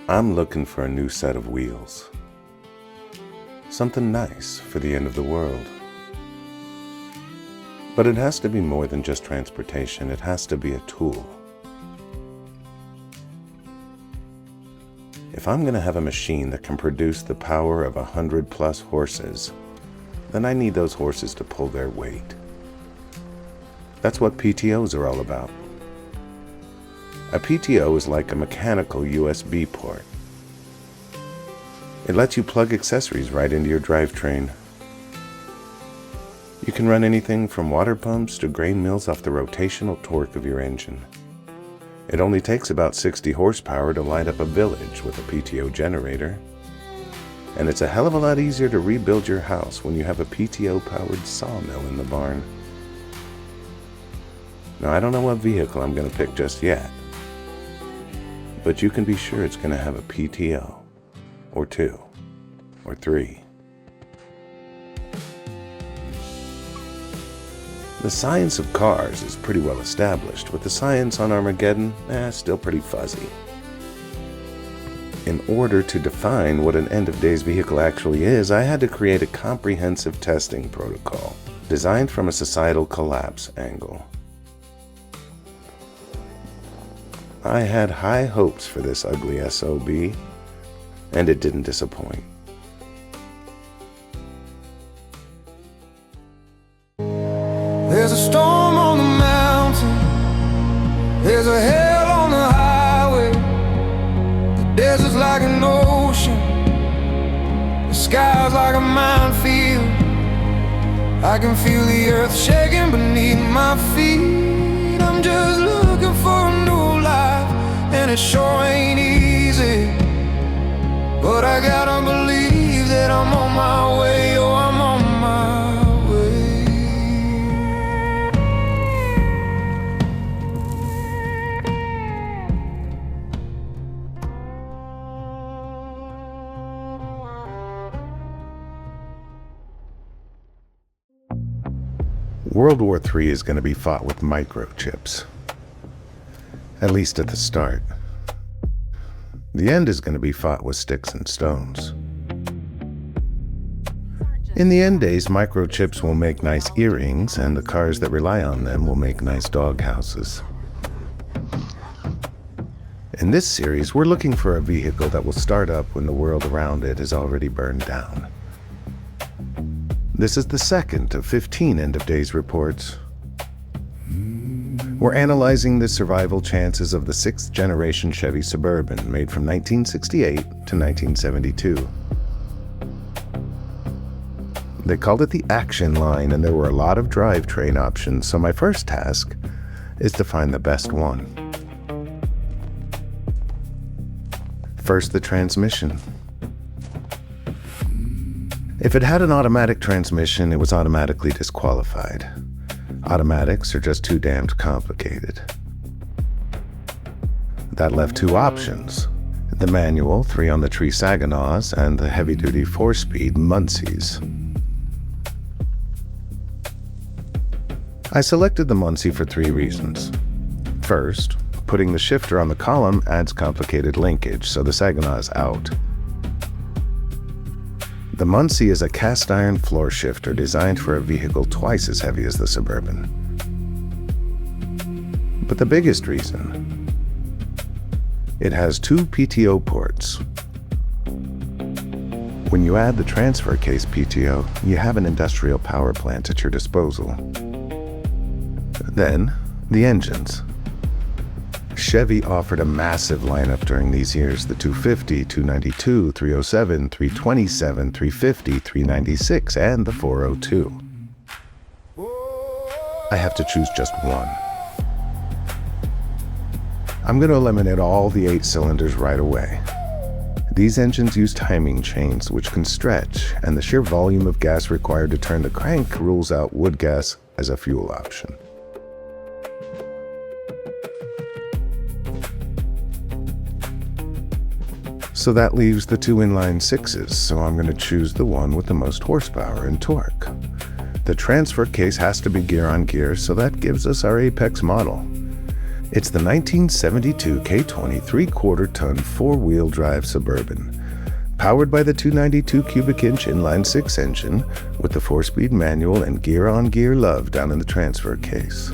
I'm looking for a new set of wheels. Something nice for the end of the world. But it has to be more than just transportation. It has to be a tool. If I'm going to have a machine that can produce the power of 100+ horses, then I need those horses to pull their weight. That's what PTOs are all about. A PTO is like a mechanical USB port. It lets you plug accessories right into your drivetrain. You can run anything from water pumps to grain mills off the rotational torque of your engine. It only takes about 60 horsepower to light up a village with a PTO generator. And it's a hell of a lot easier to rebuild your house when you have a PTO-powered sawmill in the barn. Now, I don't know what vehicle I'm going to pick just yet, but you can be sure it's going to have a PTO, or 2, or 3. The science of cars is pretty well established, with the science on Armageddon, still pretty fuzzy. In order to define what an end-of-days vehicle actually is, I had to create a comprehensive testing protocol, designed from a societal collapse angle. I had high hopes for this ugly SOB, and it didn't disappoint. There's a storm on the mountain, there's a hell on the highway. The desert's like an ocean, the sky's like a minefield. I can feel the earth shaking beneath my feet. I'm just looking for a new life, and it sure ain't easy, but I gotta believe that I'm on my way. Oh, I'm on my way. World War III is going to be fought with microchips. At least at the start. The end is going to be fought with sticks and stones. In the end days, microchips will make nice earrings, and the cars that rely on them will make nice dog houses. In this series, we're looking for a vehicle that will start up when the world around it is already burned down. This is the second of 15 end-of-days reports. We're analyzing the survival chances of the 6th Generation Chevy Suburban, made from 1968 to 1972. They called it the action line, and there were a lot of drivetrain options, so my first task is to find the best one. First, the transmission. If it had an automatic transmission, it was automatically disqualified. Automatics are just too damned complicated. That left 2 options: the manual 3 on the tree Saginaws and the heavy-duty 4-speed Muncies. I selected the Muncie for 3 reasons. First, putting the shifter on the column adds complicated linkage, so the Saginaw is out. The Muncie is a cast-iron floor shifter designed for a vehicle twice as heavy as the Suburban. But the biggest reason, it has 2 PTO ports. When you add the transfer case PTO, you have an industrial power plant at your disposal. Then, the engines. Chevy offered a massive lineup during these years: the 250, 292, 307, 327, 350, 396, and the 402. I have to choose just one. I'm going to eliminate all the 8 cylinders right away. These engines use timing chains which can stretch, and the sheer volume of gas required to turn the crank rules out wood gas as a fuel option. So that leaves the 2 inline 6s, so I'm going to choose the one with the most horsepower and torque. The transfer case has to be gear on gear, so that gives us our Apex model. It's the 1972 K20 3/4 ton four-wheel drive Suburban, powered by the 292 cubic inch inline-six engine with the 4-speed manual and gear-on-gear love down in the transfer case.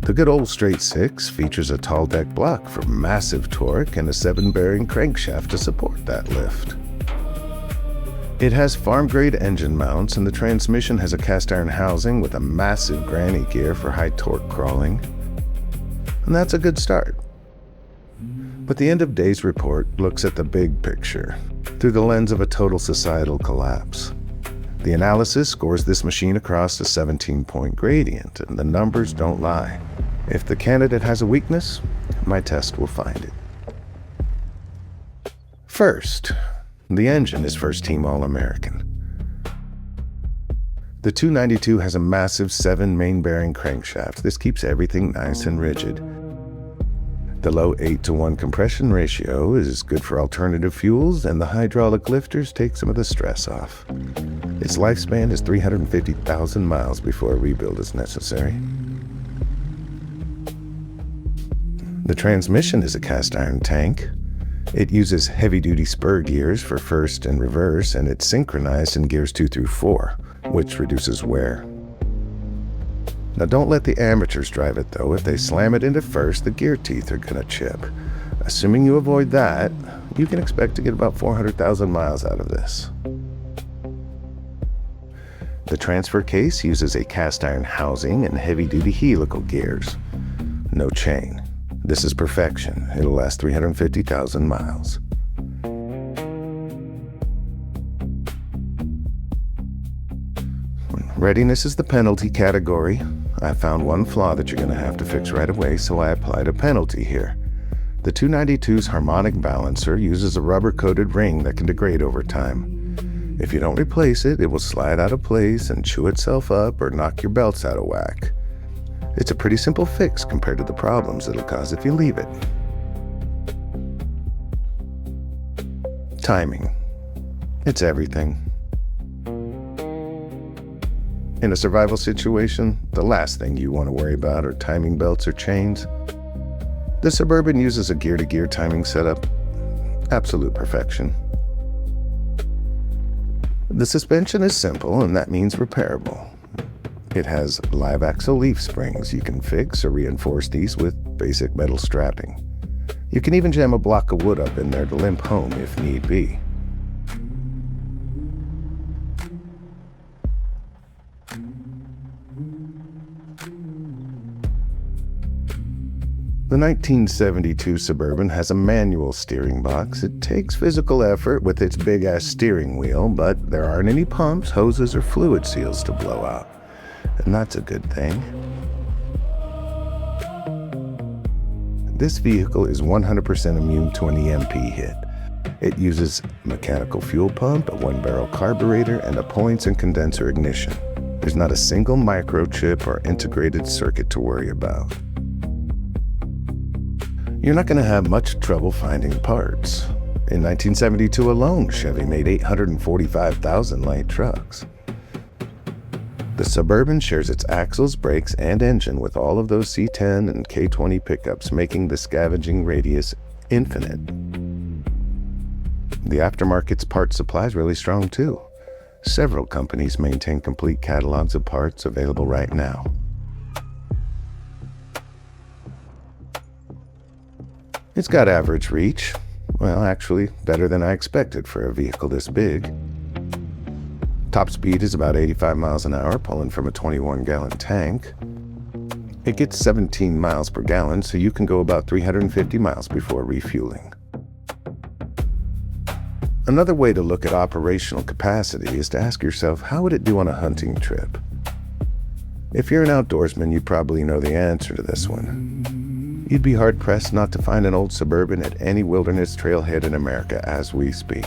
The good old straight six features a tall deck block for massive torque and a 7-bearing crankshaft to support that lift. It has farm-grade engine mounts, and the transmission has a cast-iron housing with a massive granny gear for high torque crawling. And that's a good start. But the end of days report looks at the big picture through the lens of a total societal collapse. The analysis scores this machine across a 17-point gradient, and the numbers don't lie. If the candidate has a weakness, my test will find it. First, the engine is first-team All-American. The 292 has a massive 7 main-bearing crankshaft. This keeps everything nice and rigid. The low 8-to-1 compression ratio is good for alternative fuels, and the hydraulic lifters take some of the stress off. Its lifespan is 350,000 miles before a rebuild is necessary. The transmission is a cast-iron tank. It uses heavy-duty spur gears for first and reverse, and it's synchronized in gears 2 through 4, which reduces wear. Now don't let the amateurs drive it though. If they slam it into first, the gear teeth are gonna chip. Assuming you avoid that, you can expect to get about 400,000 miles out of this. The transfer case uses a cast-iron housing and heavy-duty helical gears. No chain. This is perfection. It'll last 350,000 miles. Readiness is the penalty category. I found one flaw that you're going to have to fix right away, so I applied a penalty here. The 292's harmonic balancer uses a rubber-coated ring that can degrade over time. If you don't replace it, it will slide out of place and chew itself up or knock your belts out of whack. It's a pretty simple fix compared to the problems it'll cause if you leave it. Timing. It's everything. In a survival situation, the last thing you want to worry about are timing belts or chains. The Suburban uses a gear-to-gear timing setup. Absolute perfection. The suspension is simple, and that means repairable. It has live axle leaf springs. You can fix or reinforce these with basic metal strapping. You can even jam a block of wood up in there to limp home if need be. The 1972 Suburban has a manual steering box. It takes physical effort with its big-ass steering wheel, but there aren't any pumps, hoses, or fluid seals to blow out. And that's a good thing. This vehicle is 100% immune to an EMP hit. It uses a mechanical fuel pump, a 1-barrel carburetor, and a points and condenser ignition. There's not a single microchip or integrated circuit to worry about. You're not going to have much trouble finding parts. In 1972 alone, Chevy made 845,000 light trucks. The Suburban shares its axles, brakes, and engine with all of those C10 and K20 pickups, making the scavenging radius infinite. The aftermarket's parts supply is really strong too. Several companies maintain complete catalogs of parts available right now. It's got average reach. Well, actually, better than I expected for a vehicle this big. Top speed is about 85 miles an hour, pulling from a 21-gallon tank. It gets 17 miles per gallon, so you can go about 350 miles before refueling. Another way to look at operational capacity is to ask yourself, how would it do on a hunting trip? If you're an outdoorsman, you probably know the answer to this one. You'd be hard-pressed not to find an old Suburban at any wilderness trailhead in America as we speak.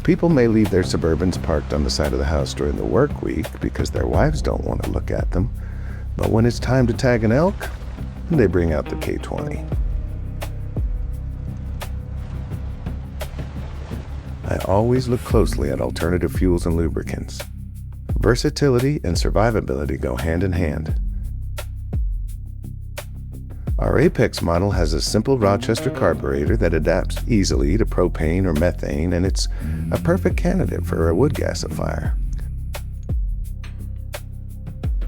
People may leave their Suburbans parked on the side of the house during the work week because their wives don't want to look at them. But when it's time to tag an elk, they bring out the K20. I always look closely at alternative fuels and lubricants. Versatility and survivability go hand in hand. Our Apex model has a simple Rochester carburetor that adapts easily to propane or methane, and it's a perfect candidate for a wood gasifier.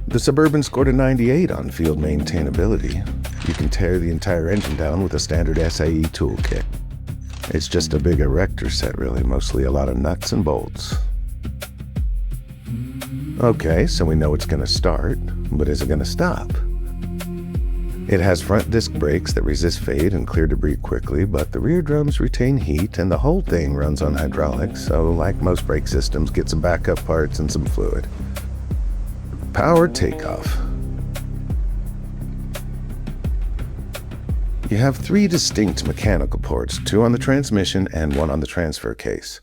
The Suburban scored a 98 on field maintainability. You can tear the entire engine down with a standard SAE toolkit. It's just a big erector set, really, mostly a lot of nuts and bolts. Okay, so we know it's going to start, but is it going to stop? It has front disc brakes that resist fade and clear debris quickly, but the rear drums retain heat and the whole thing runs on hydraulics, so like most brake systems, get some backup parts and some fluid. Power takeoff. You have 3 distinct mechanical ports, 2 on the transmission and 1 on the transfer case.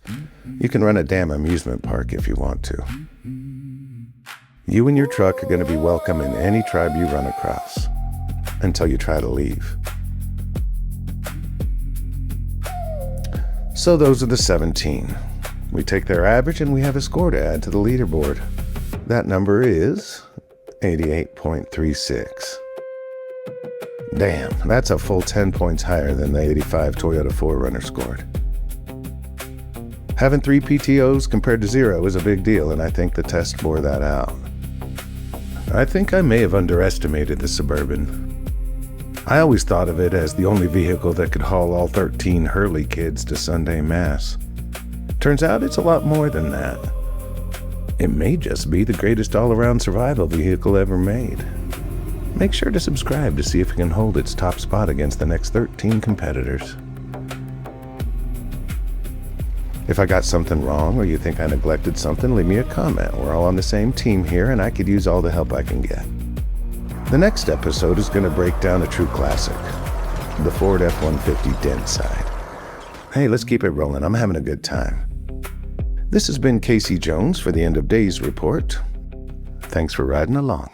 You can run a damn amusement park if you want to. You and your truck are going to be welcome in any tribe you run across, until you try to leave. So those are the 17. We take their average and we have a score to add to the leaderboard. That number is 88.36. Damn, that's a full 10 points higher than the 85 Toyota 4Runner scored. Having 3 PTOs compared to 0 is a big deal, and I think the test bore that out. I think I may have underestimated the Suburban. I always thought of it as the only vehicle that could haul all 13 Hurley kids to Sunday Mass. Turns out it's a lot more than that. It may just be the greatest all-around survival vehicle ever made. Make sure to subscribe to see if it can hold its top spot against the next 13 competitors. If I got something wrong or you think I neglected something, leave me a comment. We're all on the same team here and I could use all the help I can get. The next episode is going to break down a true classic, the Ford F-150 dent side. Hey, let's keep it rolling. I'm having a good time. This has been Casey Jones for the End of Days Report. Thanks for riding along.